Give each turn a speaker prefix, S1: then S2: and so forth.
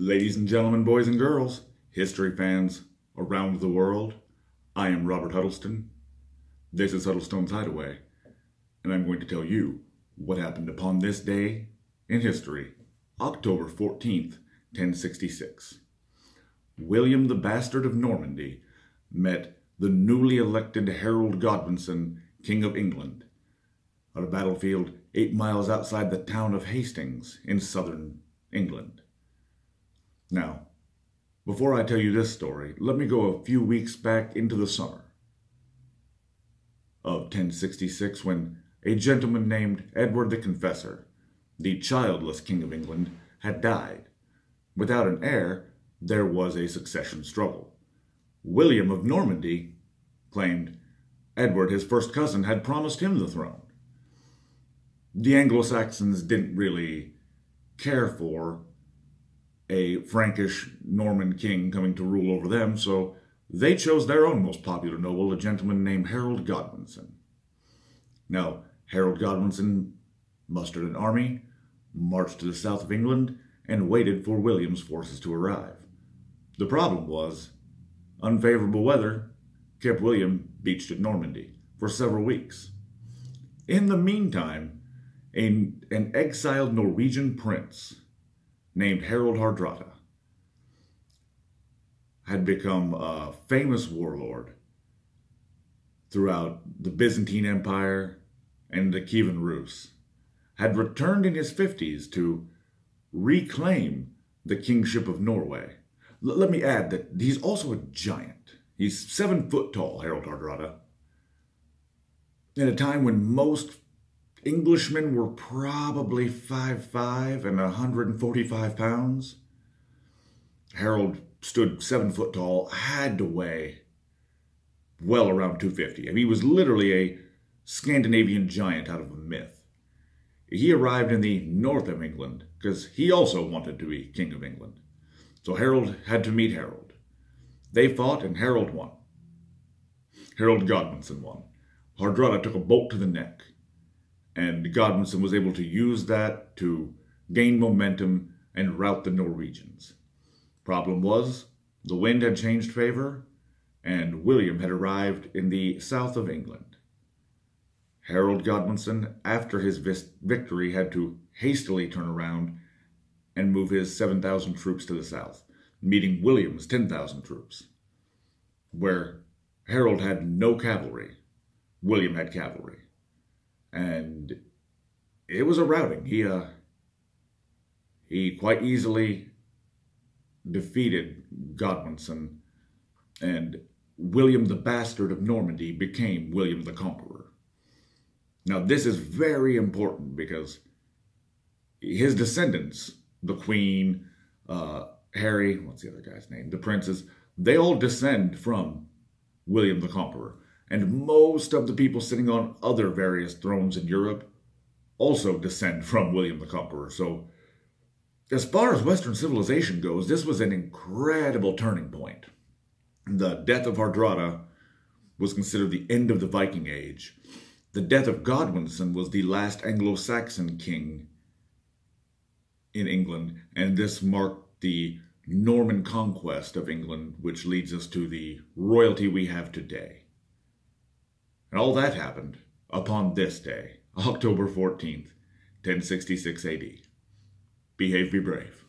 S1: Ladies and gentlemen, boys and girls, history fans around the world, I am Robert Huddleston. This is Huddlestone's Hideaway, and I'm going to tell you what happened upon this day in history, October 14th, 1066. William the Bastard of Normandy met the newly elected Harold Godwinson, King of England, at a battlefield 8 miles outside the town of Hastings in southern England. Now, before I tell you this story, let me go a few weeks back into the summer of 1066 when a gentleman named Edward the Confessor, the childless King of England, had died. Without an heir, there was a succession struggle. William of Normandy claimed Edward, his first cousin, had promised him the throne. The Anglo-Saxons didn't really care for a Frankish Norman king coming to rule over them, so they chose their own most popular noble, a gentleman named Harold Godwinson. Now, Harold Godwinson mustered an army, marched to the south of England, and waited for William's forces to arrive. The problem was, unfavorable weather kept William beached at Normandy for several weeks. In the meantime, an exiled Norwegian prince named Harald Hardrada had become a famous warlord throughout the Byzantine Empire and the Kievan Rus, had returned in his 50s to reclaim the kingship of Norway. Let me add that he's also a giant. He's 7 foot tall, Harald Hardrada. At a time when most Englishmen were probably 5'5" and 145 pounds. Harold stood 7 foot tall, had to weigh well around 250. I mean, he was literally a Scandinavian giant out of a myth. He arrived in the north of England because he also wanted to be King of England. So Harold had to meet Harold. They fought and Harold won. Harold Godwinson won. Hardrada took a bolt to the neck. And Godwinson was able to use that to gain momentum and rout the Norwegians. Problem was, the wind had changed favor, and William had arrived in the south of England. Harold Godwinson, after his victory, had to hastily turn around and move his 7,000 troops to the south, meeting William's 10,000 troops, where Harold had no cavalry. William had cavalry. And it was a routing. He quite easily defeated Godwinson, and William the Bastard of Normandy became William the Conqueror. Now, this is very important because his descendants, the Queen, Harry, what's the other guy's name? The princes, they all descend from William the Conqueror. And most of the people sitting on other various thrones in Europe also descend from William the Conqueror. So, as far as Western civilization goes, this was an incredible turning point. The death of Hardrada was considered the end of the Viking Age. The death of Godwinson was the last Anglo-Saxon king in England, and this marked the Norman conquest of England, which leads us to the royalty we have today. And all that happened upon this day, October 14th, 1066 AD. Behave, be brave.